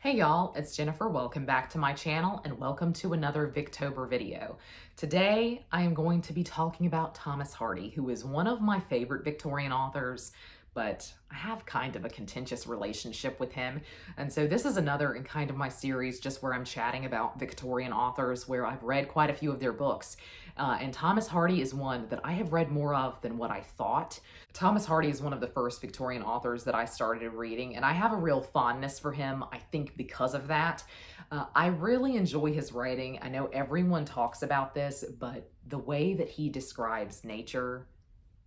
Hey y'all, it's Jennifer. Welcome back to my channel and welcome to another Victober video. Today, I am going to be talking about Thomas Hardy, who is one of my favorite Victorian authors, but I have kind of a contentious relationship with him. And so this is another in kind of my series just where I'm chatting about Victorian authors where I've read quite a few of their books. And Thomas Hardy is one that I have read more of than what I thought. Thomas Hardy is one of the first Victorian authors that I started reading, and I have a real fondness for him, I think because of that. I really enjoy his writing. I know everyone talks about this, but the way that he describes nature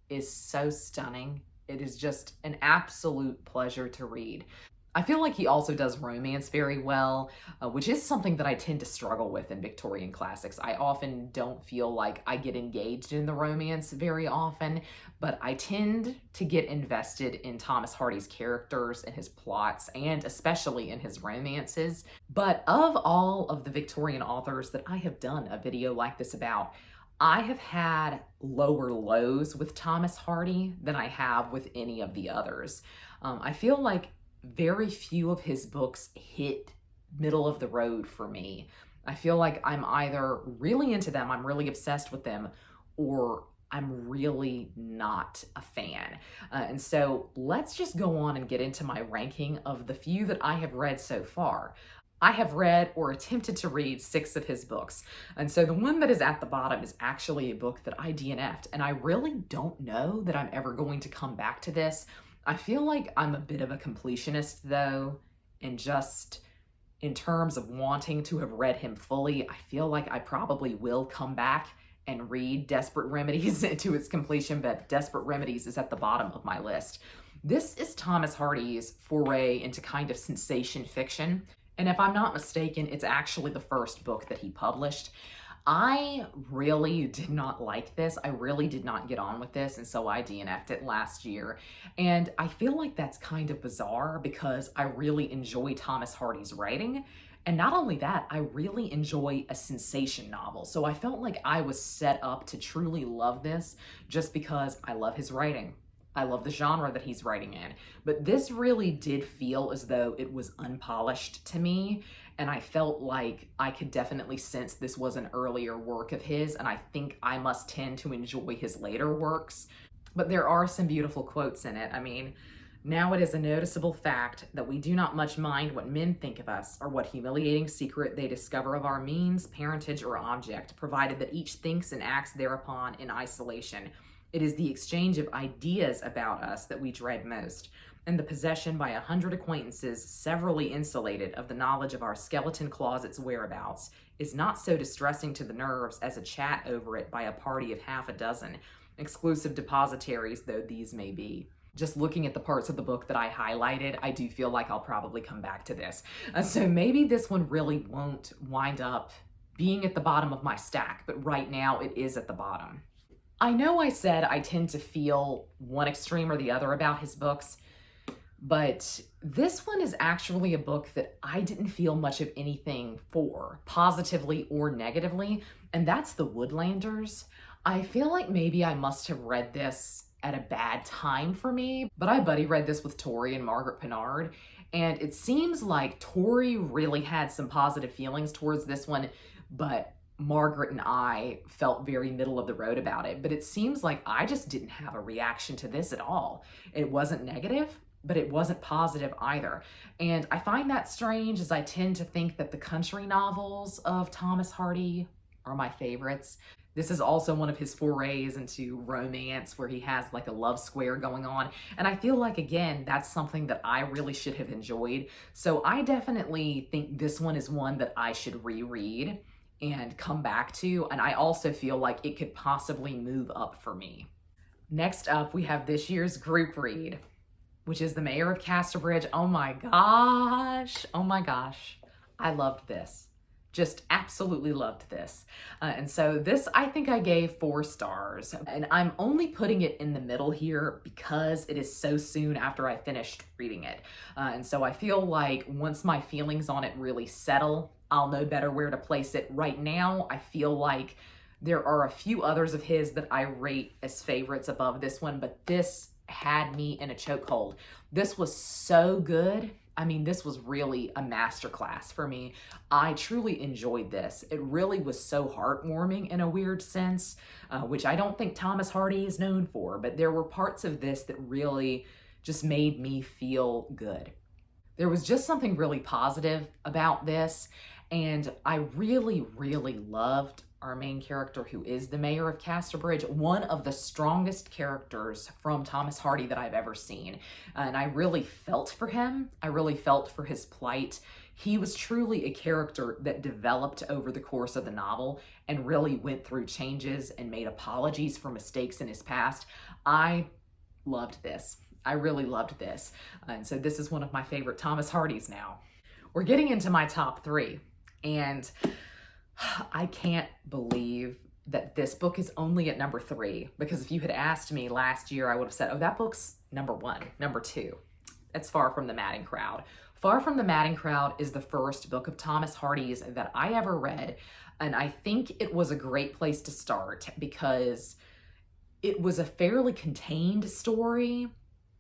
is so stunning. It is just an absolute pleasure to read. I feel like he also does romance very well, which is something that I tend to struggle with in Victorian classics. I often don't feel like I get engaged in the romance very often, but I tend to get invested in Thomas Hardy's characters and his plots, and especially in his romances. But of all of the Victorian authors that I have done a video like this about, I have had lower lows with Thomas Hardy than I have with any of the others. I feel like very few of his books hit middle of the road for me. I feel like I'm either really into them, I'm really obsessed with them, or I'm really not a fan. And so let's just go on and get into my ranking of the few that I have read so far. I have read or attempted to read 6 of his books. And so the one that is at the bottom is actually a book that I DNF'd. And I really don't know that I'm ever going to come back to this. I feel like I'm a bit of a completionist though, and just in terms of wanting to have read him fully, I feel like I probably will come back and read Desperate Remedies to its completion, but Desperate Remedies is at the bottom of my list. This is Thomas Hardy's foray into kind of sensation fiction. And if I'm not mistaken, it's actually the first book that he published. I really did not like this. I really did not get on with this, and so I DNF'd it last year. And I feel like that's kind of bizarre because I really enjoy Thomas Hardy's writing. And not only that, I really enjoy a sensation novel. So I felt like I was set up to truly love this just because I love his writing. I love the genre that he's writing in, but this really did feel as though it was unpolished to me, and I felt like I could definitely sense this was an earlier work of his, and I think I must tend to enjoy his later works. But there are some beautiful quotes in it. I mean, now it is a noticeable fact that we do not much mind what men think of us, or what humiliating secret they discover of our means, parentage, or object, provided that each thinks and acts thereupon in isolation. It is the exchange of ideas about us that we dread most, and the possession by 100 acquaintances, severally insulated of the knowledge of our skeleton closet's whereabouts, is not so distressing to the nerves as a chat over it by a party of half a dozen, exclusive depositaries though these may be. Just looking at the parts of the book that I highlighted, I do feel like I'll probably come back to this. So maybe this one really won't wind up being at the bottom of my stack, but right now it is at the bottom. I know I said I tend to feel one extreme or the other about his books, but this one is actually a book that I didn't feel much of anything for, positively or negatively, and that's The Woodlanders. I feel like maybe I must have read this at a bad time for me, but I buddy read this with Tori and Margaret Pinard, and it seems like Tori really had some positive feelings towards this one, but Margaret and I felt very middle of the road about it, but it seems like I just didn't have a reaction to this at all. It wasn't negative, but it wasn't positive either. And I find that strange, as I tend to think that the country novels of Thomas Hardy are my favorites. This is also one of his forays into romance where he has like a love square going on. And I feel like, again, that's something that I really should have enjoyed. So I definitely think this one is one that I should reread and come back to, and I also feel like it could possibly move up for me. Next up, we have this year's group read, which is The Mayor of Casterbridge. Oh my gosh, I loved this. Just absolutely loved this. And so this, I think I gave 4 stars, and I'm only putting it in the middle here because it is so soon after I finished reading it. And so I feel like once my feelings on it really settle, I'll know better where to place it. Right now, I feel like there are a few others of his that I rate as favorites above this one, but this had me in a chokehold. This was so good. I mean, this was really a masterclass for me. I truly enjoyed this. It really was so heartwarming in a weird sense, which I don't think Thomas Hardy is known for, but there were parts of this that really just made me feel good. There was just something really positive about this, and I really, really loved our main character, who is the Mayor of Casterbridge, one of the strongest characters from Thomas Hardy that I've ever seen. And I really felt for him. I really felt for his plight. He was truly a character that developed over the course of the novel and really went through changes and made apologies for mistakes in his past. I loved this. I really loved this. And so this is one of my favorite Thomas Hardys now. We're getting into my top 3, and I can't believe that this book is only at number 3, because if you had asked me last year, I would have said, oh, that book's number 1, number 2. It's Far From the Madding Crowd. Far From the Madding Crowd is the first book of Thomas Hardy's that I ever read, and I think it was a great place to start because it was a fairly contained story,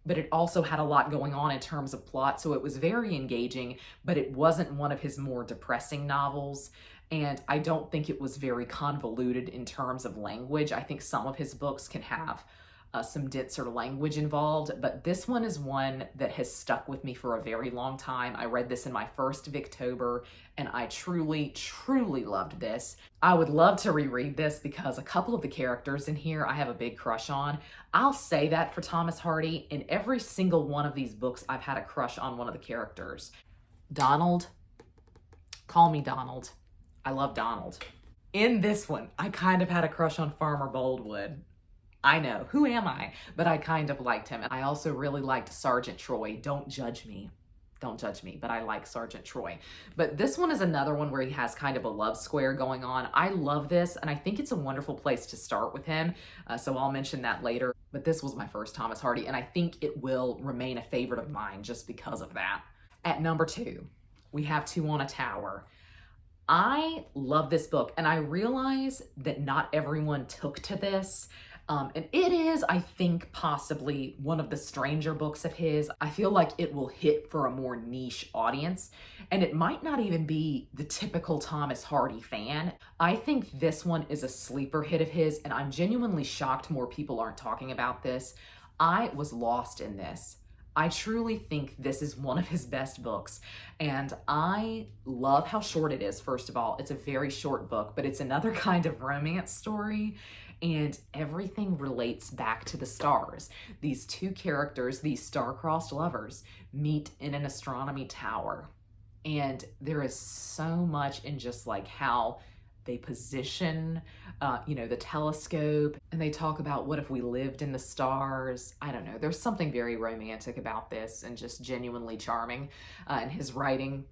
but it also had a lot going on in terms of plot, so it was very engaging, but it wasn't one of his more depressing novels. And I don't think it was very convoluted in terms of language. I think some of his books can have some denser language involved, but this one is one that has stuck with me for a very long time. I read this in my first Victober, and I truly, truly loved this. I would love to reread this because a couple of the characters in here I have a big crush on. I'll say that for Thomas Hardy. In every single one of these books, I've had a crush on one of the characters. Donald, call me Donald. I love Donald. In this one, I kind of had a crush on Farmer Boldwood. I know, who am I? But I kind of liked him. I also really liked Sergeant Troy. Don't judge me. Don't judge me, but I like Sergeant Troy. But this one is another one where he has kind of a love square going on. I love this, and I think it's a wonderful place to start with him, so I'll mention that later. But this was my first Thomas Hardy, and I think it will remain a favorite of mine just because of that. At number 2, we have Two on a Tower. I love this book, and I realize that not everyone took to this. And it is, I think, possibly one of the stranger books of his. I feel like it will hit for a more niche audience, and it might not even be the typical Thomas Hardy fan. I think this one is a sleeper hit of his, and I'm genuinely shocked more people aren't talking about this. I was lost in this. I truly think this is one of his best books, and I love how short it is. First of all, it's a very short book, but it's another kind of romance story, and everything relates back to the stars. These two characters, these star-crossed lovers, meet in an astronomy tower, and there is so much in just like how they position, the telescope, and they talk about what if we lived in the stars. I don't know. There's something very romantic about this and just genuinely charming. And his writing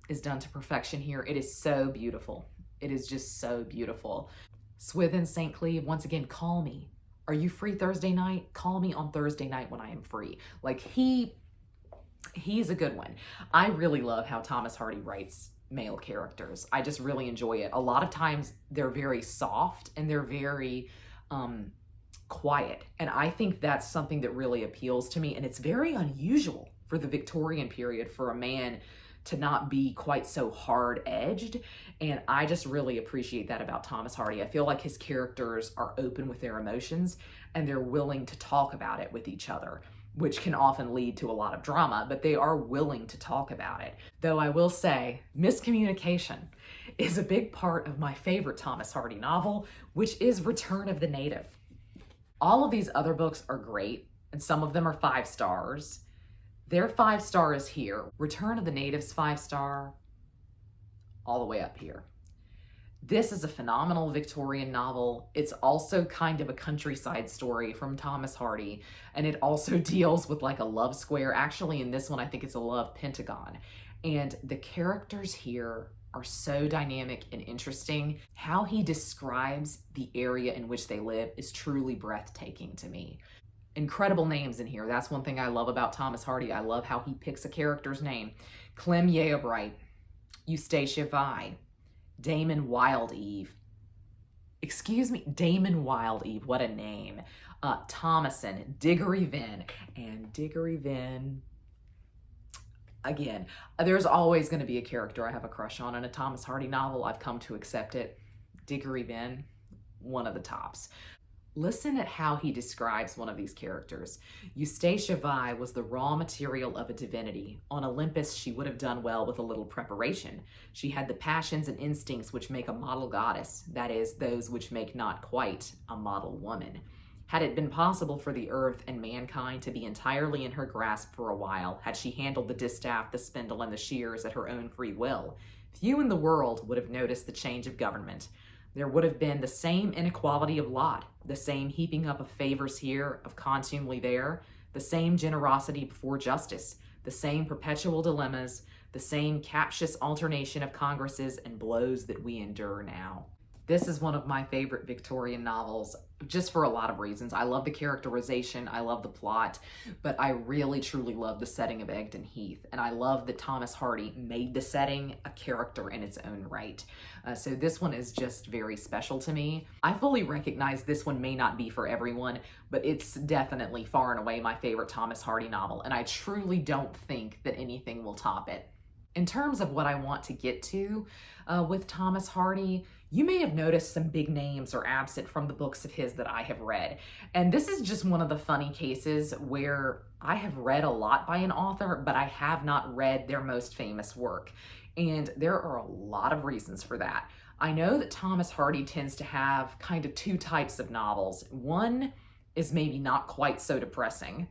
is done to perfection here. It is so beautiful. It is just so beautiful. Swithin St. Cleeve, once again, call me. Are you free Thursday night? Call me on Thursday night when I am free. Like, he's a good one. I really love how Thomas Hardy writes male characters. I just really enjoy it. A lot of times they're very soft and they're very quiet. And I think that's something that really appeals to me. And it's very unusual for the Victorian period for a man to not be quite so hard-edged. And I just really appreciate that about Thomas Hardy. I feel like his characters are open with their emotions and they're willing to talk about it with each other, which can often lead to a lot of drama, but they are willing to talk about it. Though I will say, miscommunication is a big part of my favorite Thomas Hardy novel, which is Return of the Native. All of these other books are great, and some of them are 5 stars. Their 5 stars here. Return of the Native's 5-star, all the way up here. This is a phenomenal Victorian novel. It's also kind of a countryside story from Thomas Hardy, and it also deals with like a love square. Actually, in this one, I think it's a love pentagon. And the characters here are so dynamic and interesting. How he describes the area in which they live is truly breathtaking to me. Incredible names in here. That's one thing I love about Thomas Hardy. I love how he picks a character's name. Clem Yeobright, Eustacia Vi, Damon Wildeve. Excuse me, Damon Wildeve, what a name. Thomason, Diggory Vin, and Diggory Vin. Again, there's always going to be a character I have a crush on in a Thomas Hardy novel. I've come to accept it. Diggory Ben, one of the tops. Listen at how he describes one of these characters. Eustacia Vi was the raw material of a divinity. On Olympus, she would have done well with a little preparation. She had the passions and instincts which make a model goddess, that is, those which make not quite a model woman. Had it been possible for the earth and mankind to be entirely in her grasp for a while, had she handled the distaff, the spindle, and the shears at her own free will, few in the world would have noticed the change of government. There would have been the same inequality of lot, the same heaping up of favors here, of contumely there, the same generosity before justice, the same perpetual dilemmas, the same captious alternation of congresses and blows that we endure now. This is one of my favorite Victorian novels, just for a lot of reasons. I love the characterization, I love the plot, but I really truly love the setting of Egdon Heath. And I love that Thomas Hardy made the setting a character in its own right. So this one is just very special to me. I fully recognize this one may not be for everyone, but it's definitely far and away my favorite Thomas Hardy novel. And I truly don't think that anything will top it. In terms of what I want to get to with Thomas Hardy, you may have noticed some big names are absent from the books of his that I have read. And this is just one of the funny cases where I have read a lot by an author, but I have not read their most famous work. And there are a lot of reasons for that. I know that Thomas Hardy tends to have kind of two types of novels. One is maybe not quite so depressing,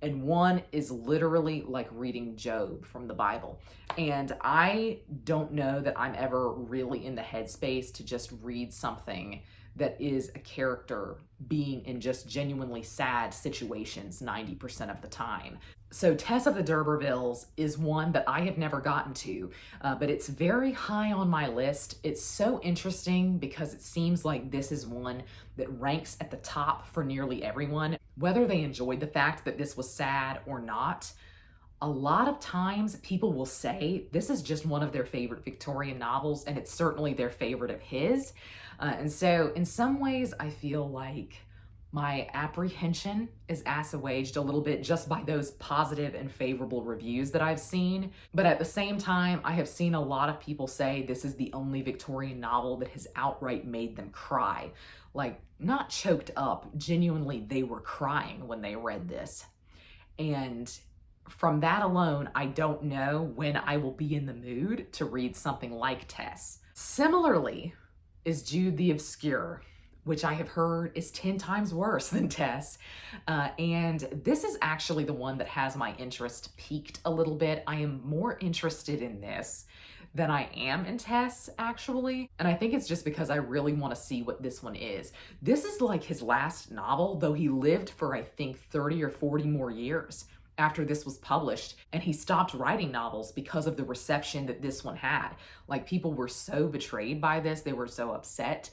and one is literally like reading Job from the Bible. And I don't know that I'm ever really in the headspace to just read something that is a character being in just genuinely sad situations 90% of the time. So Tess of the D'Urbervilles is one that I have never gotten to, but it's very high on my list. It's so interesting because it seems like this is one that ranks at the top for nearly everyone, whether they enjoyed the fact that this was sad or not. A lot of times people will say this is just one of their favorite Victorian novels, and it's certainly their favorite of his. And so in some ways, I feel like my apprehension is assuaged a little bit just by those positive and favorable reviews that I've seen. But at the same time, I have seen a lot of people say this is the only Victorian novel that has outright made them cry. Like, not choked up, genuinely they were crying when they read this. And from that alone, I don't know when I will be in the mood to read something like Tess. Similarly is Jude the Obscure, which I have heard is 10 times worse than Tess. And this is actually the one that has my interest peaked a little bit. I am more interested in this than I am in Tess, actually. And I think it's just because I really want to see what this one is. This is like his last novel, though he lived for, I think, 30 or 40 more years after this was published, and he stopped writing novels because of the reception that this one had. Like, people were so betrayed by this, they were so upset.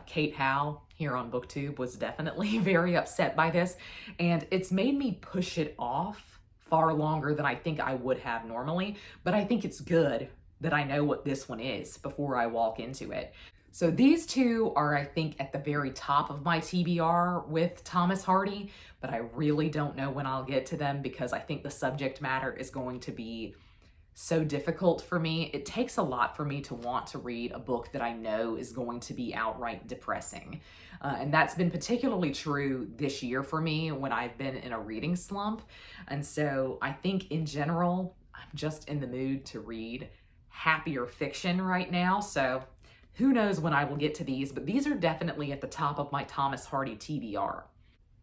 Kate Howe here on BookTube was definitely very upset by this, and it's made me push it off far longer than I think I would have normally, but I think it's good that I know what this one is before I walk into it. So these two are, I think, at the very top of my TBR with Thomas Hardy, but I really don't know when I'll get to them because I think the subject matter is going to be so difficult for me. It takes a lot for me to want to read a book that I know is going to be outright depressing. And that's been particularly true this year for me when I've been in a reading slump. And so I think in general, I'm just in the mood to read happier fiction right now. So who knows when I will get to these, but these are definitely at the top of my Thomas Hardy TBR.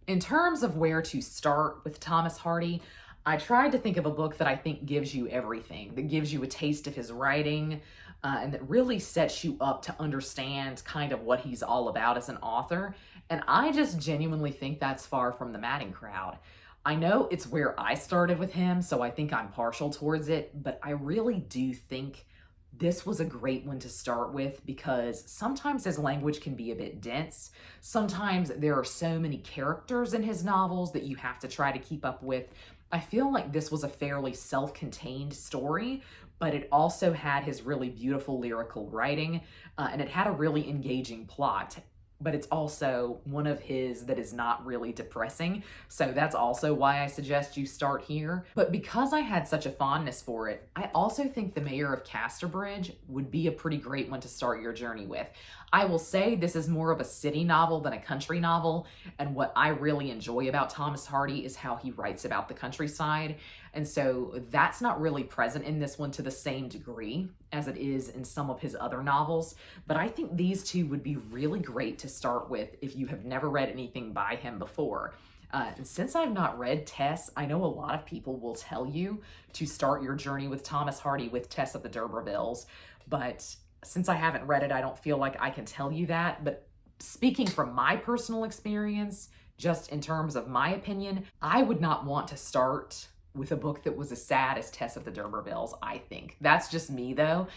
In terms of where to start with Thomas Hardy, I tried to think of a book that I think gives you everything, that gives you a taste of his writing, and that really sets you up to understand kind of what he's all about as an author. And I just genuinely think that's far from the Madding Crowd. I know it's where I started with him, so I think I'm partial towards it, but I really do think this was a great one to start with because sometimes his language can be a bit dense. Sometimes there are so many characters in his novels that you have to try to keep up with. I feel like this was a fairly self-contained story, but it also had his really beautiful lyrical writing, and it had a really engaging plot. but it's also one of his that is not really depressing. So that's also why I suggest you start here. But because I had such a fondness for it, I also think The Mayor of Casterbridge would be a pretty great one to start your journey with. I will say this is more of a city novel than a country novel, and what I really enjoy about Thomas Hardy is how he writes about the countryside, and so that's not really present in this one to the same degree as it is in some of his other novels, but I think these two would be really great to start with if you have never read anything by him before. And since I've not read Tess, I know a lot of people will tell you to start your journey with Thomas Hardy with Tess of the D'Urbervilles, but since I haven't read it, I don't feel like I can tell you that. But speaking from my personal experience, just in terms of my opinion, I would not want to start with a book that was as sad as Tess of the D'Urbervilles, I think. That's just me, though,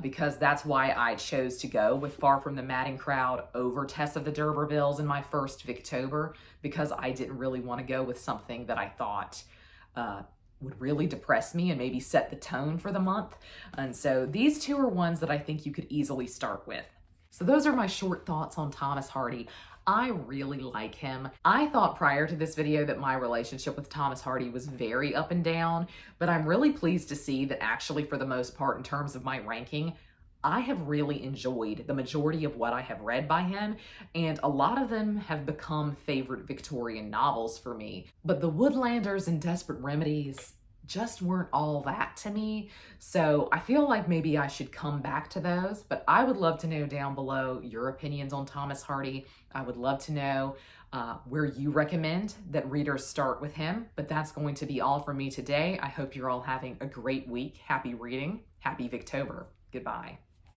because that's why I chose to go with Far From the Madding Crowd over Tess of the D'Urbervilles in my first Victober, because I didn't really want to go with something that I thought would really depress me and maybe set the tone for the month. And so these two are ones that I think you could easily start with. So those are my short thoughts on Thomas Hardy. I really like him. I thought prior to this video that my relationship with Thomas Hardy was very up and down, but I'm really pleased to see that actually for the most part in terms of my ranking, I have really enjoyed the majority of what I have read by him, and a lot of them have become favorite Victorian novels for me. But the Woodlanders and Desperate Remedies just weren't all that to me, so I feel like maybe I should come back to those. But I would love to know down below your opinions on Thomas Hardy. I would love to know where you recommend that readers start with him. But that's going to be all from me today. I hope you're all having a great week. Happy reading. Happy Victober. Goodbye.